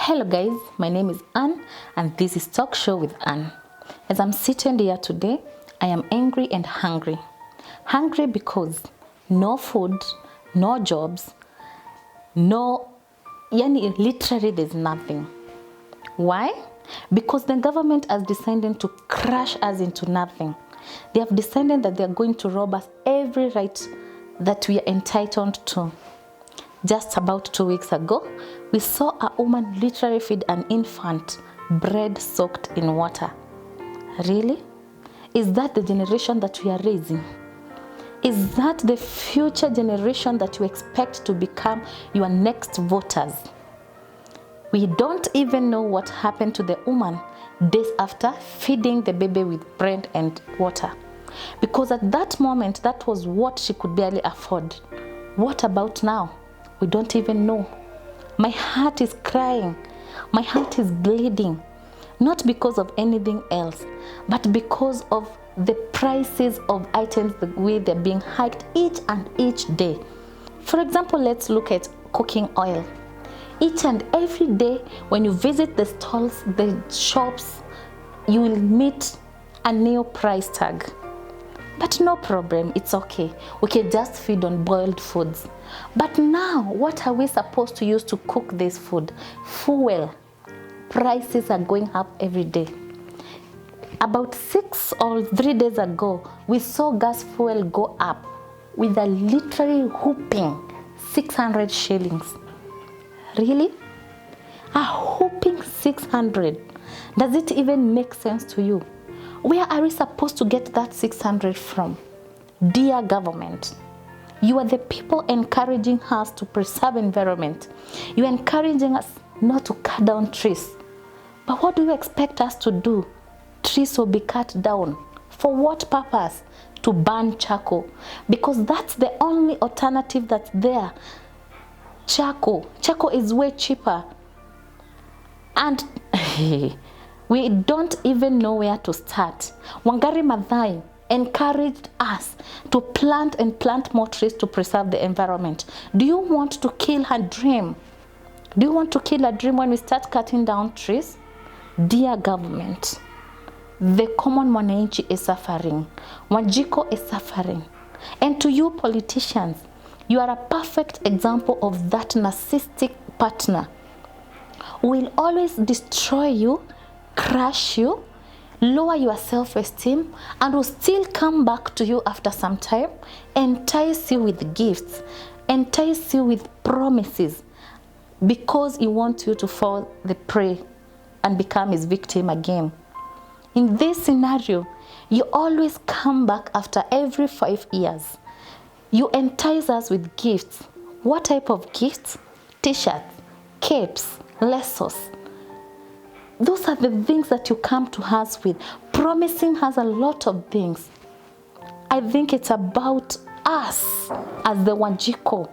Hello guys, my name is Anne and this is Talk Show with Anne. As I'm sitting here today, I am angry and hungry. Hungry because no food, no jobs, literally there's nothing. Why? Because the government has decided to crush us into nothing. They have decided that they are going to rob us every right that we are entitled to. Just about 2 weeks ago, we saw a woman literally feed an infant bread soaked in water. Really? Is that the generation that we are raising? Is that the future generation that you expect to become your next voters? We don't even know what happened to the woman days after feeding the baby with bread and water. Because at that moment, that was what she could barely afford. What about now? We don't even know. My heart is crying. My heart is bleeding. Not because of anything else, but because of the prices of items, the way they're being hiked each day. For example, let's look at cooking oil. Each and every day when you visit the stalls, the shops, you will meet a new price tag. But no problem, it's okay. We can just feed on boiled foods. But now, what are we supposed to use to cook this food? Fuel. Prices are going up every day. About 6 or 3 days ago, we saw gas fuel go up with a literally whooping 600 shillings. Really? A whooping 600. Does it even make sense to you? Where are we supposed to get that 600 from? Dear government, you are the people encouraging us to preserve environment. You are encouraging us not to cut down trees. But what do you expect us to do? Trees will be cut down. For what purpose? To burn charcoal. Because that's the only alternative that's there. Charcoal. Charcoal is way cheaper. And we don't even know where to start. Wangari Maathai encouraged us to plant more trees to preserve the environment. Do you want to kill her dream? Do you want to kill her dream when we start cutting down trees? Dear government, the common mwananchi is suffering. WANJIKU is suffering. And to you politicians, you are a perfect example of that narcissistic partner who will always destroy you, crush you, lower your self-esteem, and will still come back to you after some time, entice you with gifts, entice you with promises, because he wants you to fall the prey and become his victim again. In this scenario, you always come back after every 5 years. You entice us with gifts. What type of gifts? T-shirts, capes, lesos. Those are the things that you come to us with, promising us a lot of things. I think it's about us as the WANJIKU.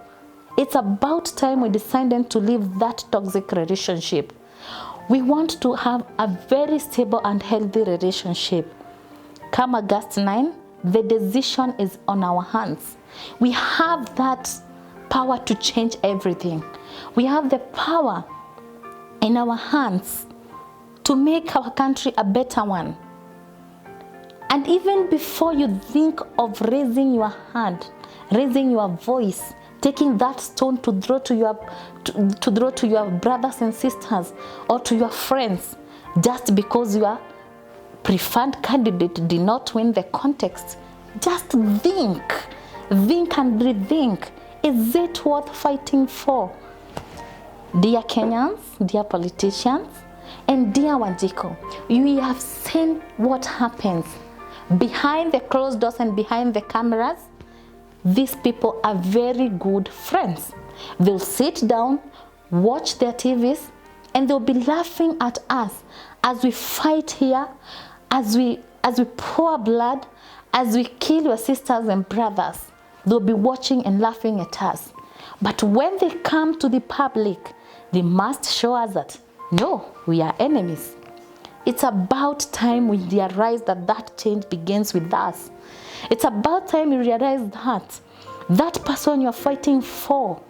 It's about time we decided to leave that toxic relationship. We want to have a very stable and healthy relationship. Come August 9, the decision is on our hands. We have that power to change everything. We have the power in our hands to make our country a better one. And even before you think of raising your hand, raising your voice, taking that stone to throw to your brothers and sisters or to your friends, just because your preferred candidate did not win the contest, just think and rethink. Is it worth fighting for? Dear Kenyans, dear politicians, and dear WANJIKU, you have seen what happens behind the closed doors and behind the cameras. These people are very good friends. They'll sit down, watch their TVs, and they'll be laughing at us as we fight here, as we pour blood, as we kill your sisters and brothers. They'll be watching and laughing at us. But when they come to the public, they must show us that, no, we are enemies. It's about time we realize that change begins with us. It's about time we realize that person you're fighting for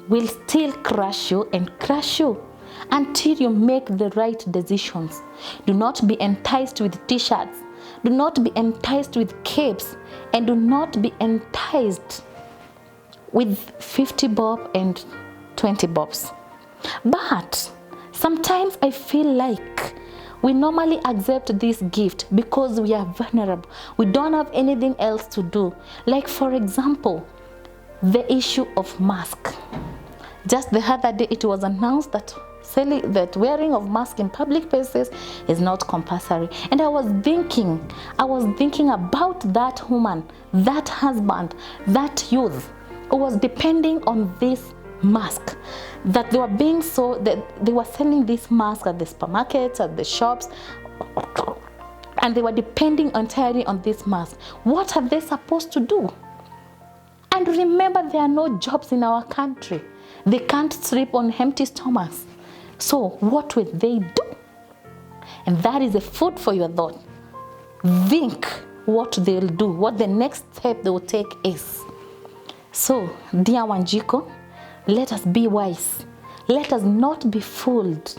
will still crush you and crush you until you make the right decisions. Do not be enticed with t-shirts. Do not be enticed with capes. And do not be enticed with 50 bob and 20 bobs. But sometimes I feel like we normally accept this gift because we are vulnerable. We don't have anything else to do. Like, for example, the issue of mask. Just the other day, it was announced that wearing of mask in public places is not compulsory. And I was thinking about that woman, that husband, that youth who was depending on this mask, that they were being so that they were selling this mask at the supermarkets, at the shops, and they were depending entirely on this mask. What are they supposed to do? And remember, there are no jobs in our country. They can't sleep on empty stomachs. So what will they do? And that is a food for your thought. Think what they'll do, what the next step they will take is. So, dear Wanjiku, let us be wise. Let us not be fooled.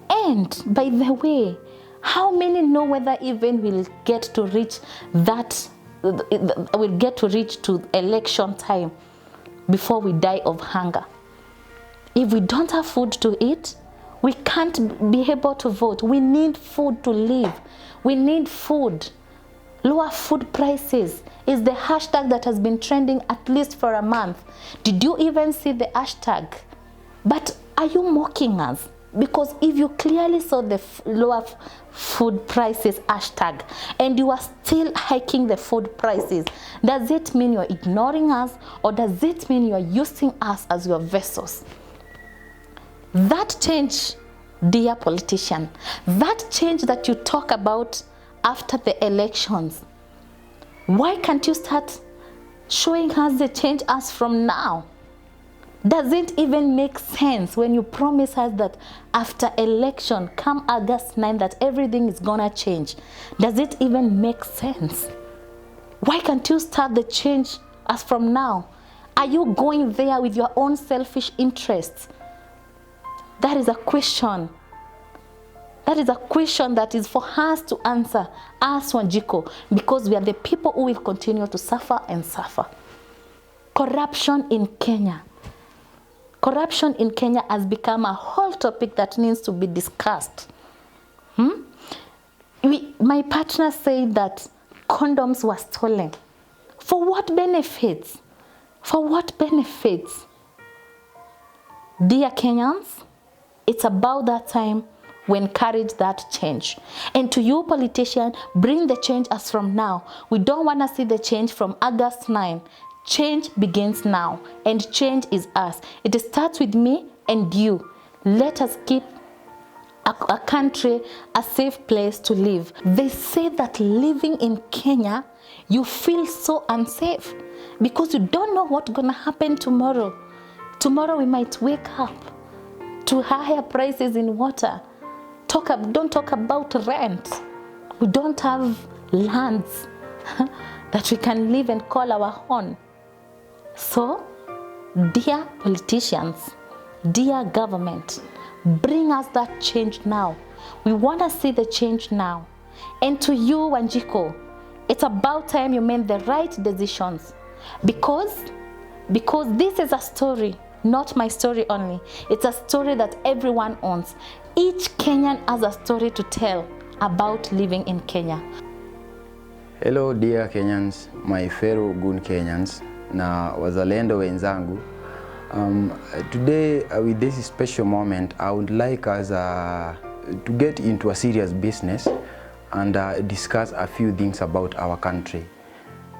And by the way, how many know whether even we'll get to reach to election time before we die of hunger? If we don't have food to eat, we can't be able to vote. We need food to live. We need food. Lower food prices is the hashtag that has been trending at least for a month. Did you even see the hashtag? But are you mocking us? Because if you clearly saw the lower food prices hashtag and you are still hiking the food prices, does it mean you're ignoring us, or does it mean you're using us as your vessels? That change, dear politician, that change that you talk about after the elections, why can't you start showing us the change as from now? Does it even make sense when you promise us that after election, come August 9, that everything is gonna change? Does it even make sense? Why can't you start the change as from now? Are you going there with your own selfish interests? That is a question. That is a question that is for us to answer, us Wanjiku, because we are the people who will continue to suffer and suffer. Corruption in Kenya. Corruption in Kenya has become a whole topic that needs to be discussed. My partner said that condoms were stolen. For what benefits? For what benefits? Dear Kenyans, it's about that time we encourage that change. And to you politicians, bring the change as from now. We don't want to see the change from August 9. Change begins now, and change is us. It starts with me and you. Let us keep a country a safe place to live. They say that living in Kenya, you feel so unsafe because you don't know what's gonna happen tomorrow. Tomorrow we might wake up to higher prices in water. Don't talk about rent. We don't have lands that we can live and call our own. So, dear politicians, dear government, bring us that change now. We want to see the change now. And to you, Wanjiku, it's about time you made the right decisions. Because this is a story, not my story only. It's a story that everyone owns. Each Kenyan has a story to tell about living in Kenya. Hello dear Kenyans, my fellow good Kenyans, na wazalendo wenzangu. Today with this special moment, I would like us to get into a serious business and discuss a few things about our country.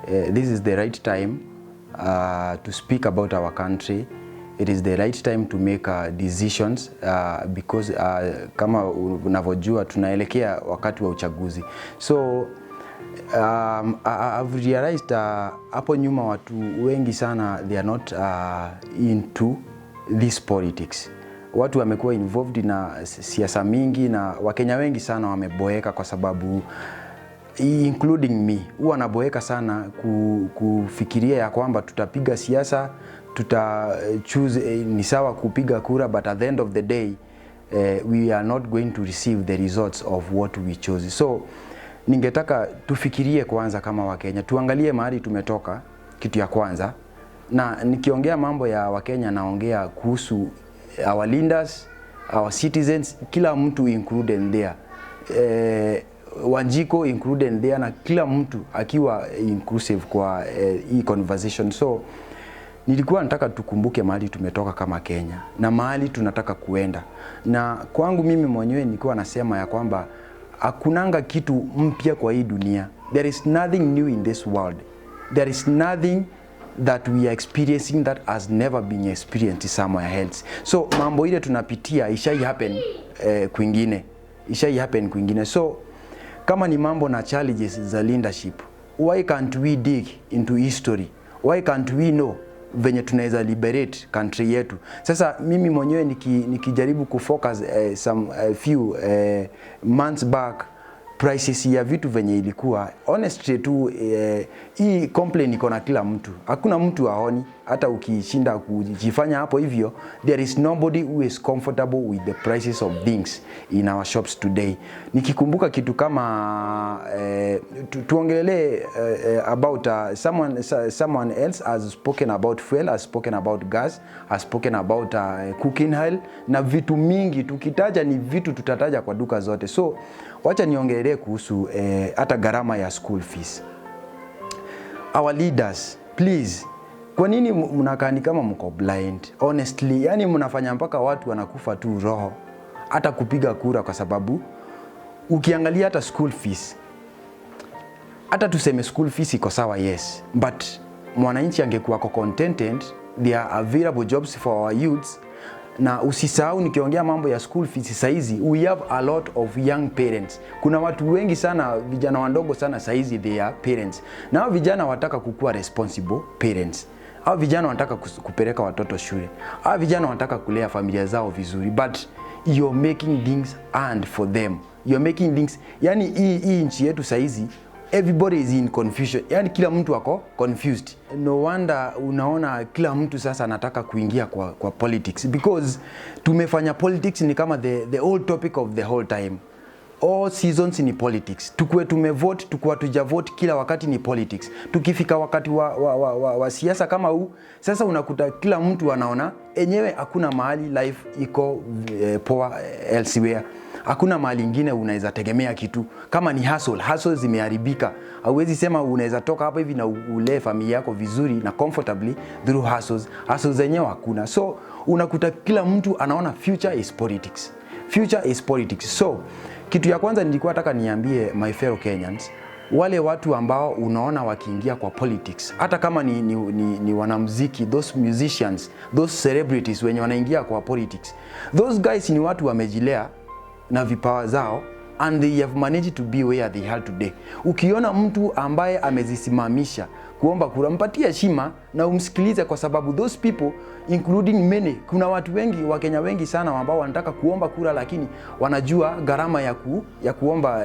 This is the right time to speak about our country. It is the right time to make decisions because kama unavyojua tunaelekea wakati wa uchaguzi. So I've realized hapo nyuma watu wengi sana they are not into this politics. Watu wamekuwa involved na siasa mingi na Wakenya wengi sana wameboeka kwa sababu including me. Huwa naboeka sana kufikiria ya kwamba tutapiga siasa choose ni sawa kupiga kura, but at the end of the day we are not going to receive the results of what we chose. So ningetaka tufikirie kwanza kama Wakenya, tuangalie mahali tumetoka, kitu ya kwanza. Na nikiongea mambo ya Wakenya naongea kuhusu our leaders, our citizens, kila mtu included there. Wanjiku included there, na kila mtu akiwa inclusive kwa hii conversation. So nilikuwa nataka tukumbuke mahali tumetoka kama Kenya na mahali tunataka kuenda. Na kwangu mimi mwenyewe nilikuwa nasema ya kwamba hakunanga kitu mpya kwa hii dunia. There is nothing new in this world. There is nothing that we are experiencing that has never been experienced somewhere else. So mambo ile tunapitia ishai happen kwingine. Ishai happen kwingine. So kama ni mambo na challenges za leadership, why can't we dig into history? Why can't we know venye tunaweza liberate country yetu? Sasa mimi mwenyewe nikijaribu kufocus some few months back, prices ya vitu venye ilikuwa, honestly tu hii complaint iko na kila mtu. Hakuna mtu aoni, hata ukishinda kujifanya hapo hivyo, there is nobody who is comfortable with the prices of things in our shops today. Nikikumbuka kitu kama tuongelee about someone else has spoken about fuel, has spoken about gas, has spoken about cooking oil, na vitu mingi tukitaja ni vitu tutataja kwa duka zote. So wacha niongelee kuhusu hata gharama ya school fees. Our leaders, please, kwa nini mnakaa ni kama mko blind? Honestly, yani mnafanya mpaka watu wanakufa tu roho hata kupiga kura, kwa sababu ukiangalia hata school fees, hata tuseme school fees iko sawa, yes, but mwananchi angekuwa contented, there are available jobs for our youths. Na usisahau nikiongea mambo ya school fees saizi, we have a lot of young parents. Kuna watu wengi sana, vijana wandogo sana saizi, they are parents. Na hao vijana wataka kukua responsible parents. Hao vijana wanataka kupeleka watoto shule. Hao vijana wanataka kulea familia zao vizuri, but you're making things hard for them. You're making things, yani hii nchi yetu saizi, everybody is in confusion. Yani kila mtu wako confused. No wonder unaona kila mtu sasa anataka kuingia kwa politics, because tumefanya politics ni kama the whole topic of the whole time. All seasons ni politics. Tukue tumevote, tukua tujavote, kila wakati ni politics. Tukifika wakati wa siasa kama huu, sasa unakuta kila mtu anaona enyewe hakuna mahali life iko poa elsewhere. Hakuna mahali ingine unaweza tegemea kitu. Kama ni hustle zimeharibika. Hauwezi sema unaweza toka hapa hivi na ulee familia yako vizuri na comfortably through hustles zenyewe hakuna. So unakuta kila mtu anaona future is politics. Future is politics. So kitu ya kwanza nilikuwa nataka niambie my fellow Kenyans, wale watu ambao unaona wakiingia kwa politics, hata kama ni wanamuziki, those musicians, those celebrities wenye wanaingia kwa politics, those guys ni watu wamejilea na vipawa zao, and they have managed to be where they are today. Ukiona mtu ambaye amezisimamisha kuomba kura, mpatie heshima na umsikilize, kwa sababu those people including many, kuna watu wengi, Wakenya wengi sana ambao wanataka kuomba kura, lakini wanajua gharama ya kuomba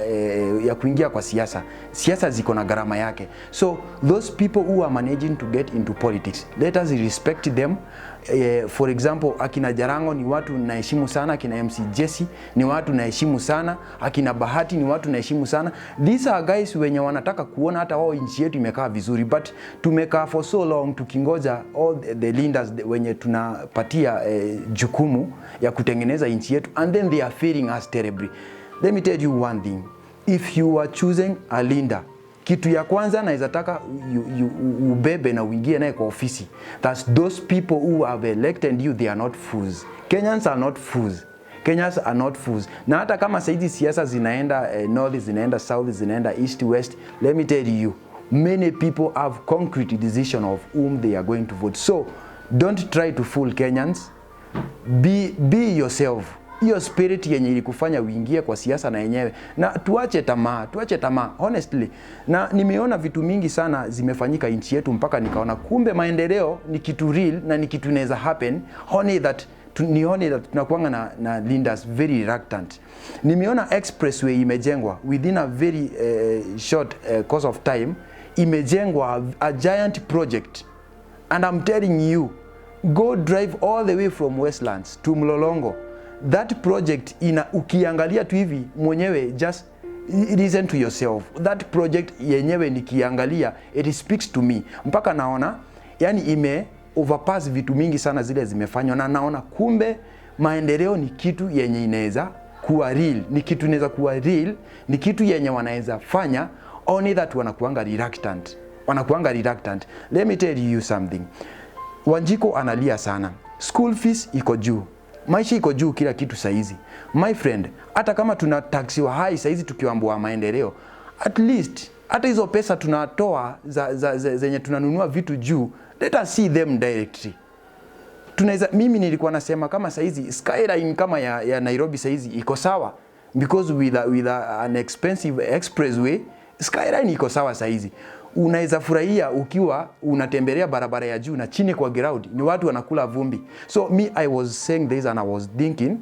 ya kuingia kwa siasa. Siasa ziko na gharama yake. So those people who are managing to get into politics, let us respect them. For example, akina Jarango ni watu naheshimu sana, akina MC Jesse ni watu naheshimu sana, akina Bahati ni watu naheshimu sana. These are guys wenye wanataka kuona hata wao nchi yetu imekaa vizuri, but tumekaa for so long tukingoja all the leaders wenye tunapatia jukumu ya kutengeneza nchi yetu, and then they are failing us terribly. Let me tell you one thing. If you are choosing a leader, kitu ya kwanza naweza taka ubebe na uingie naye kwa ofisi. That's those people who have elected you, they are not fools. Kenyans are not fools. Kenyans are not fools. Na hata kama saizi siasa zinaenda north, zinaenda south, zinaenda east, west, let me tell you, many people have concrete decision of whom they are going to vote. So don't try to fool Kenyans. Be yourself. Hiyo spirit yenye ilikufanya uingie kwa siasa na yenyewe. Na tuache tamaa, honestly. Na nimeona vitu mingi sana zimefanyika nchi yetu mpaka nikaona kumbe maendeleo ni kitu real na ni kitu inaweza happen. Only that tunakuanga na leaders very reluctant. Nimeona expressway imejengwa within a very short course of time. Imejengwa a giant project, and I'm telling you, Go drive all the way from Westlands to Mlolongo. That project ukiangalia tu hivi mwenyewe, just listen to yourself. That project yenyewe nikiangalia, it speaks to me. Mpaka naona yani overpass vitu mingi sana zile zimefanywa, na naona kumbe maendeleo ni kitu yenye inaweza kuwa real, ni kitu inaweza kuwa real, ni kitu yenye wanaweza fanya, only that wanakuanga reluctant. Let me tell you something. Wanjiku analia sana. School fees iko juu. Maisha iko juu kila kitu saizi. My friend, hata kama tunataxiwa high saizi tukiambiwa maendeleo, at least hata hizo pesa tunatoa zenye tunanunua vitu juu, let us see them directly. Mimi nilikuwa nasema kama saizi skyline kama ya Nairobi saizi iko sawa, because with an expensive expressway, skyline iko sawa saizi. Unaweza furahia ukiwa unatembelea barabara ya juu na chini kwa ground ni watu wanakula vumbi. So I was saying this and I was thinking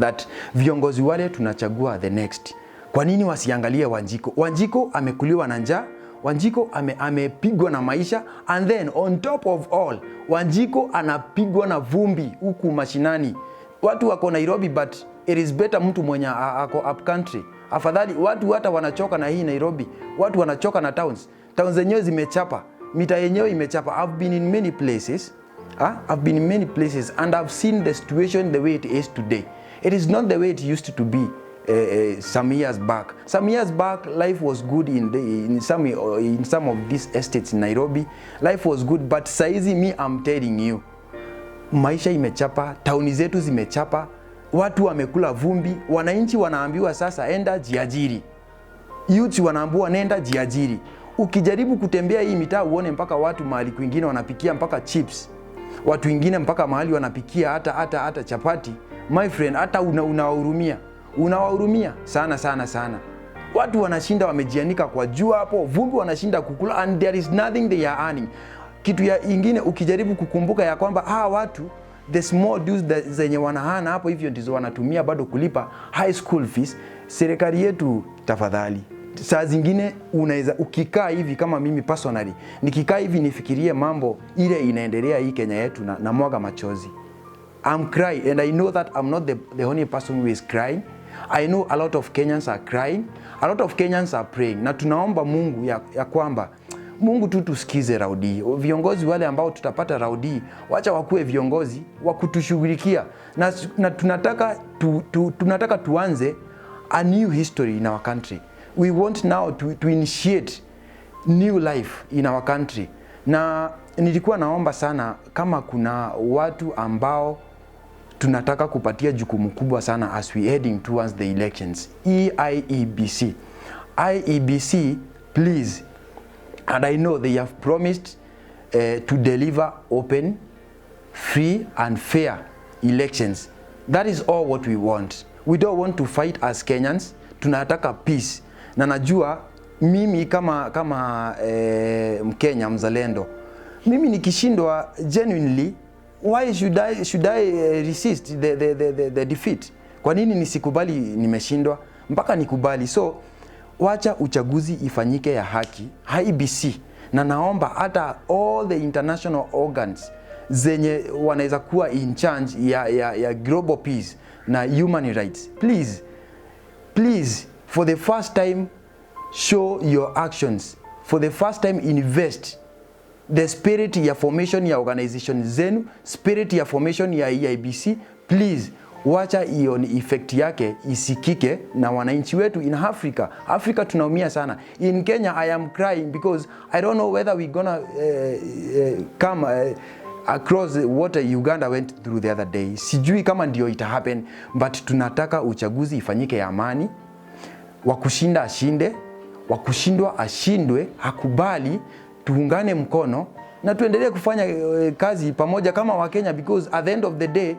that viongozi wale tunachagua the next, kwa nini wasiangalie Wanjiku? Wanjiku amekuliwa na njaa, Wanjiku amepigwa na maisha, and then on top of all, Wanjiku anapigwa na vumbi huku mashinani. Watu wako Nairobi, but it is better mtu mwenye ako up country. Afadhali watu hata wanachoka na hii Nairobi, watu wanachoka na towns zenyewe zimechapa, mita yenyewe imechapa. I've been in many places and I've seen the situation the way it is today. It is not the way it used to be some years back. Some years back, life was good in some of these estates in Nairobi. Life was good, but saizi I'm telling you, maisha imechapa, tauni zetu zimechapa, watu wamekula vumbi, wananchi wanaambiwa sasa enda jiajiri. Youth wanaambiwa nenda jiajiri. Ukijaribu kutembea hii mitaa uone mpaka watu mahali kwingine wanapikia mpaka chips. Watu wengine mpaka mahali wanapikia hata chapati. My friend, hata unawahurumia. Unawahurumia sana. Watu wanashinda wamejianika kwa jua hapo, vumbi wanashinda kukula, and there is nothing they are earning. Kitu ya ingine ukijaribu kukumbuka ya kwamba watu the small dues zenye wanahana hapo hivyo ndizo wanatumia bado kulipa high school fees. Serikali yetu tafadhali, saa zingine unaweza ukikaa hivi, kama mimi personally nikikaa hivi nifikirie mambo ile inaendelea hii Kenya yetu, na mwaga machozi. I'm crying, and I know that I'm not the only person who is crying. I know a lot of Kenyans are crying, a lot of Kenyans are praying, na tunaomba Mungu ya kwamba Mungu tu tusikize raudi. Viongozi wale ambao tutapata raudi, wacha wakuwe viongozi wa kutushughulikia, na tunataka tuanze a new history in our country. We want now to initiate new life in our country. Na nilikuwa naomba sana kama kuna watu ambao tunataka kupatia jukumu kubwa sana as we heading towards the elections. IEBC, please. And I know they have promised to deliver open, free and fair elections. That is all what we want. We don't want to fight as Kenyans. Tunataka peace. Na najua mimi kama Mkenya mzalendo, mimi nikishindwa genuinely, why should I resist the defeat? Kwa nini nisikubali nimeshindwa mpaka nikubali? So wacha uchaguzi ifanyike ya haki, IEBC, na naomba hata all the international organs zenye wanaweza kuwa in charge ya global peace na human rights, please for the first time show your actions, for the first time invest the spirit ya formation ya organization zenu, spirit ya formation ya IEBC. Please wacha hiyo effect yake isikike na wananchi wetu in Africa tunaumia sana. In Kenya I am crying because I don't know whether we gonna come across what Uganda went through the other day. Sijui kama ndio ita happen, but tunataka uchaguzi ifanyike ya amani. Wakushinda ashinde, wakushindwa ashindwe, hakubali, tuungane mkono na tuendelee kufanya kazi pamoja kama Wakenya, because at the end of the day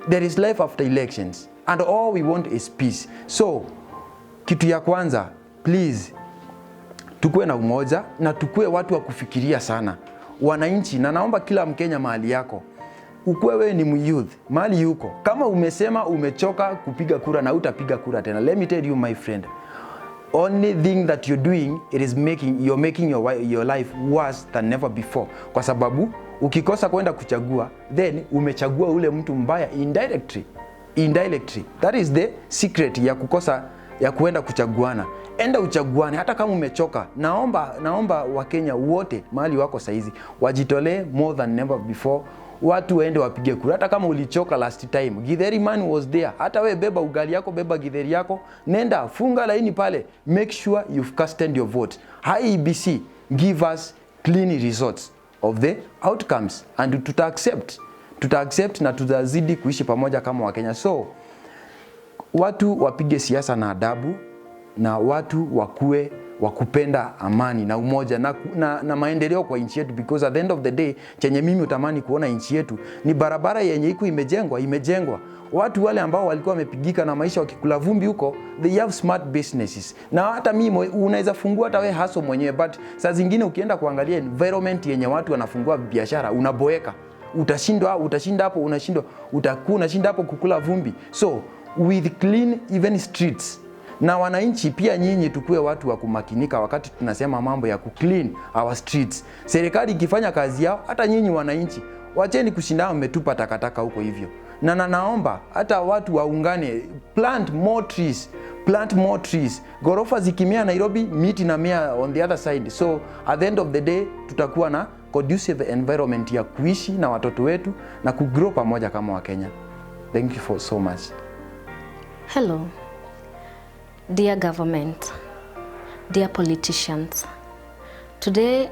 there is life after elections and all we want is peace. So kitu ya kwanza, please tukue na umoja na tukue watu wa kufikiria sana wananchi, na naomba kila Mkenya mahali yako, ukue wewe ni myouth mahali yuko, kama umesema umechoka kupiga kura na utapiga kura tena, let me tell you my friend, only thing that you're doing, you're making your life worse than never before, kwa sababu ukikosa kwenda kuchagua, then umechagua ule mtu mbaya indirectly. That is the secret ya kukosa ya kuenda kuchaguana. Enda uchaguane hata kama umechoka. Naomba Wakenya wote mahali wako saizi wajitolee more than never before. Watu waende wapige kura hata kama ulichoka last time. Githeri man was there. Hata we beba ugali yako, beba githeri yako, nenda funga laini pale. Make sure you've casted your vote. IEBC give us clean results of the outcomes and tuta-accept na tutazidi kuishi pamoja kama Wakenya. So watu wapige siasa na adabu, na watu wakue wakupenda amani na umoja na maendeleo kwa nchi yetu, because at the end of the day chenye mimi utamani kuona nchi yetu ni barabara yenye iko imejengwa. Watu wale ambao walikuwa wamepigika na maisha wakikula vumbi huko, they have smart businesses. Na hata mimi unaweza fungua hata wewe haso mwenyewe, but saa zingine ukienda kuangalia environment yenye watu wanafungua biashara unaboeka. Utashinda hapo, unashinda hapo kukula vumbi. So with clean even streets, na wananchi pia nyinyi tukue watu wa kumakinika wakati tunasema mambo ya kuclean our streets. Serikali ikifanya kazi yao, hata nyinyi wananchi wacheni kushindana mmetupa takataka huko hivyo. Na naomba hata watu waungane, plant more trees. Gorofa zikimea Nairobi, miti na mea on the other side. So at the end of the day tutakuwa na conducive environment ya kuishi na watoto wetu na kugrow pamoja kama Wakenya. Thank you for so much. Hello. Dear government, dear politicians, today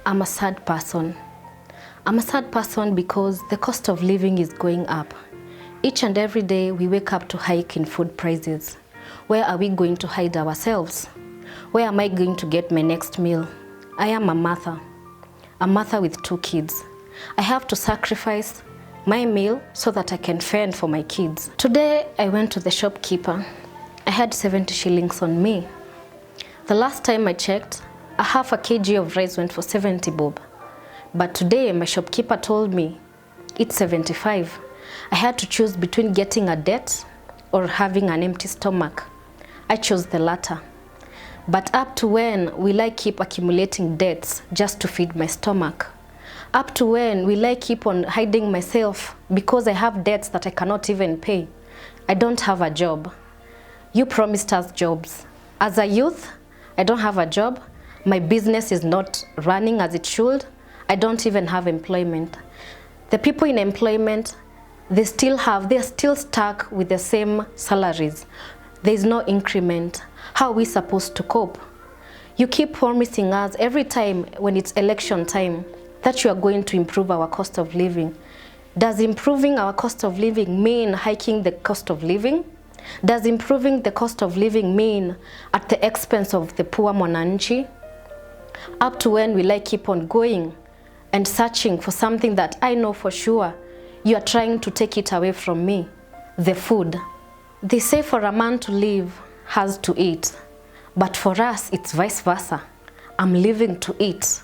I'm a sad person. I'm a sad person because the cost of living is going up. Each and every day we wake up to hike in food prices. Where are we going to hide ourselves? Where am I going to get my next meal? I am a mother with 2 kids. I have to sacrifice my meal so that I can fend for my kids. Today I went to the shopkeeper. I had 70 shillings on me. The last time I checked, a half a kg of rice went for 70 bob. But today my shopkeeper told me it's 75. I had to choose between getting a debt or having an empty stomach. I chose the latter. But up to when will I keep accumulating debts just to feed my stomach? Up to when will I keep on hiding myself because I have debts that I cannot even pay? I don't have a job. You promised us jobs. As a youth, I don't have a job. My business is not running as it should. I don't even have employment. The people in employment, they're still stuck with the same salaries. There's no increment. How are we supposed to cope? You keep promising us every time when it's election time that you are going to improve our cost of living. Does improving our cost of living mean hiking the cost of living? Does improving the cost of living mean at the expense of the poor mwananchi? Up to when will I keep on going and searching for something that I know for sure you are trying to take it away from me? The food. They say for a man to live has to eat, but for us it's vice versa. I'm living to eat.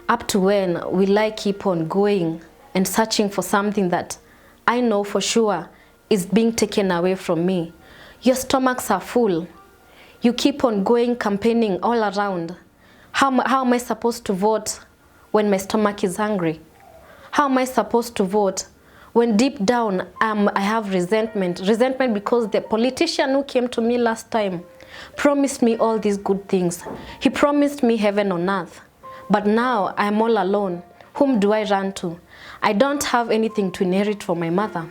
Up to when will I keep on going and searching for something that I know for sure is being taken away from me? Your stomachs are full. You keep on going campaigning all around. How am I supposed to vote when my stomach is hungry? How am I supposed to vote when deep down I have resentment? Resentment because the politician who came to me last time promised me all these good things. He promised me heaven on earth. But now I'm all alone. Whom do I run to? I don't have anything to inherit from my mother.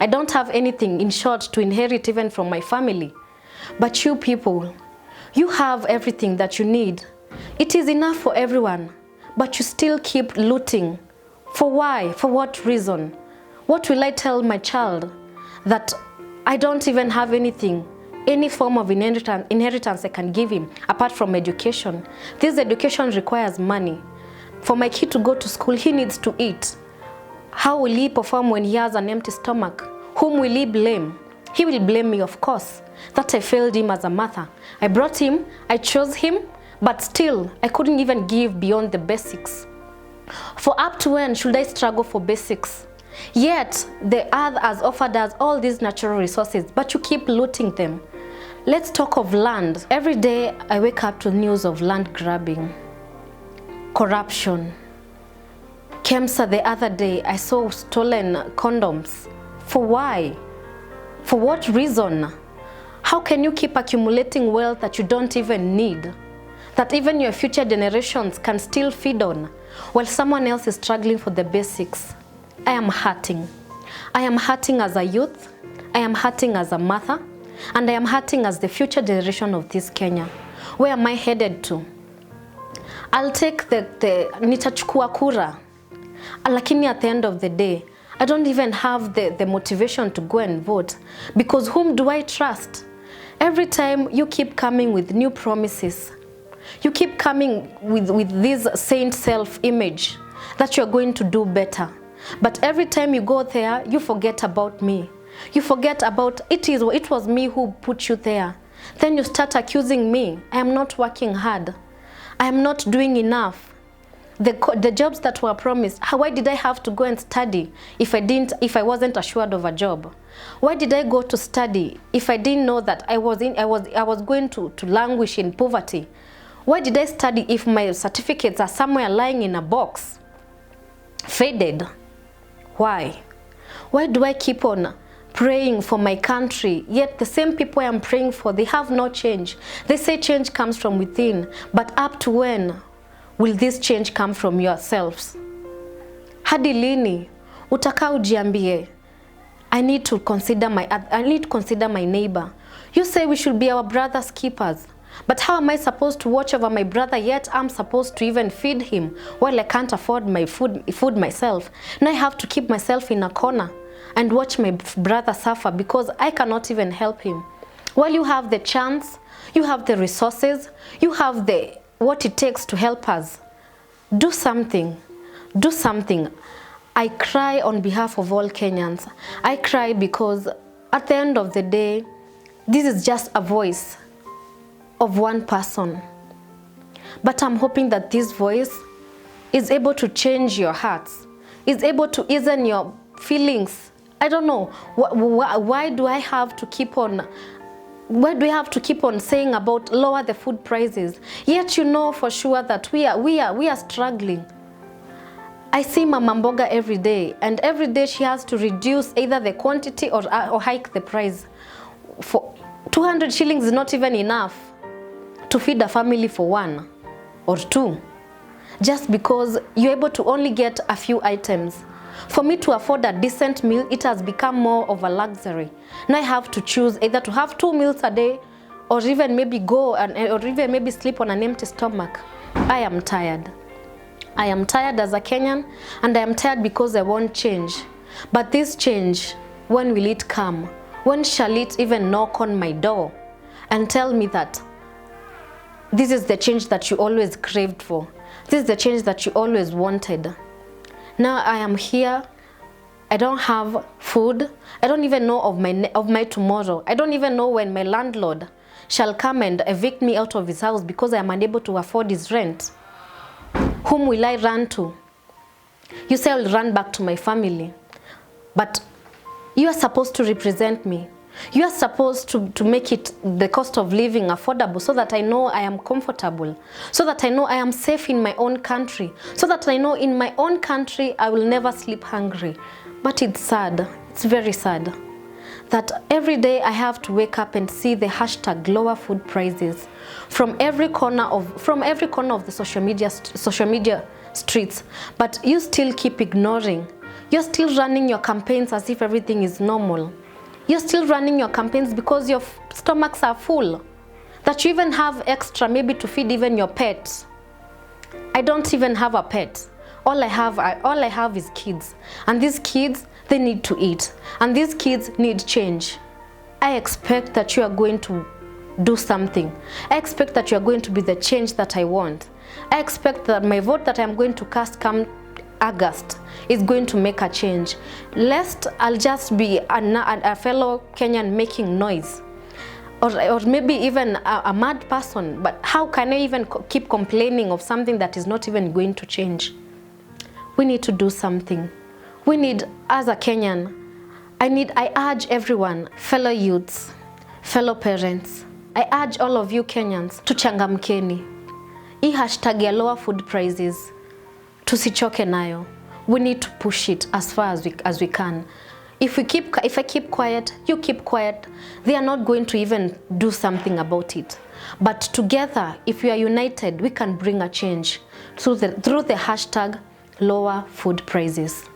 I don't have anything, in short, to inherit even from my family. But you people, you have everything that you need. It is enough for everyone, but you still keep looting. For why? For what reason? What will I tell my child? That I don't even have anything, any form of inheritance I can give him, apart from education. This education requires money. For my kid to go to school, he needs to eat. How will he perform when he has an empty stomach? Whom will he blame? He will blame me, of course, that I failed him as a mother. I brought him, I chose him, but still, I couldn't even give beyond the basics. For up to when should I struggle for basics? Yet, the earth has offered us all these natural resources, but you keep looting them. Let's talk of land. Every day, I wake up to news of land grabbing, corruption, Kemsa, the other day, I saw stolen condoms. For why? For what reason? How can you keep accumulating wealth that you don't even need? That even your future generations can still feed on, while someone else is struggling for the basics. I am hurting. I am hurting as a youth, I am hurting as a mother, and I am hurting as the future generation of this Kenya. Where am I headed to? I'll take nitachukua kura, lakini at the end of the day, I don't even have the motivation to go and vote, because whom do I trust? Every time you keep coming with new promises, you keep coming with this saint self-image that you're going to do better. But every time you go there, you forget about me. You forget about it was me who put you there. Then you start accusing me. I am not working hard. I am not doing enough. The jobs that were promised, why did I have to go and study if I wasn't assured of a job? Why did I go to study if I didn't know that I was going to languish in poverty? Why did I study if my certificates are somewhere lying in a box, faded? Why? Why do I keep on praying for my country, yet the same people I am praying for, they have no change? They say change comes from within, but up to when will this change come from yourselves? Hadi lini utaka ujiambie, I need to consider my neighbor. You say we should be our brother's keepers, but how am I supposed to watch over my brother, yet I'm supposed to even feed him while I can't afford my food myself? Now I have to keep myself in a corner and watch my brother suffer because I cannot even help him. While you have the chance, you have the resources, you have what it takes to help us. Do something. Do something. I cry on behalf of all Kenyans. I cry because at the end of the day, this is just a voice of one person. But I'm hoping that this voice is able to change your hearts, is able to ease your feelings. I don't know, why do I have to keep on saying about lower the food prices, yet you know for sure that we are struggling? I see Mama Mboga every day, and every day she has to reduce either the quantity or hike the price. For 200 shillings is not even enough to feed a family for 1 or 2, just because you're able to only get a few items. For me to afford a decent meal, it has become more of a luxury. Now I have to choose either to have 2 meals a day or even maybe sleep on an empty stomach. I am tired. I am tired as a Kenyan, and I am tired because I want change. But this change, when will it come? When shall it even knock on my door and tell me that this is the change that you always craved for? This is the change that you always wanted. Now I am here. I don't have food. I don't even know of my tomorrow. I don't even know when my landlord shall come and evict me out of his house because I am unable to afford his rent. Whom will I run to? You say I'll run back to my family, but you are supposed to represent me. You are supposed to make it the cost of living affordable so that I know I am comfortable, so that I know I am safe in my own country, so that I know in my own country I will never sleep hungry. But it's sad, it's very sad, that every day I have to wake up and see the hashtag lower food prices from every corner of the social media streets, but you still keep ignoring. You're still running your campaigns as if everything is normal. You're still running your campaigns because your stomachs are full, that you even have extra maybe to feed even your pets. I don't even have a pet. All I have is kids, and these kids, they need to eat, and these kids need change. I expect that you are going to do something. I expect that you are going to be the change that I want. I expect that my vote that I'm going to cast come August is going to make a change. Lest I'll just be a fellow Kenyan making noise, or maybe even a mad person. But how can I even keep complaining of something that is not even going to change? We need to do something. We need, as a Kenyan, I urge everyone, fellow youths, fellow parents, I urge all of you Kenyans to changamkeni. Hii hashtag ya lower food prices, tusichoke nayo. we need to push it as far as we can. If I keep quiet, you keep quiet, they are not going to even do something about it. But together, if we are united, we can bring a change through the hashtag lower food prices.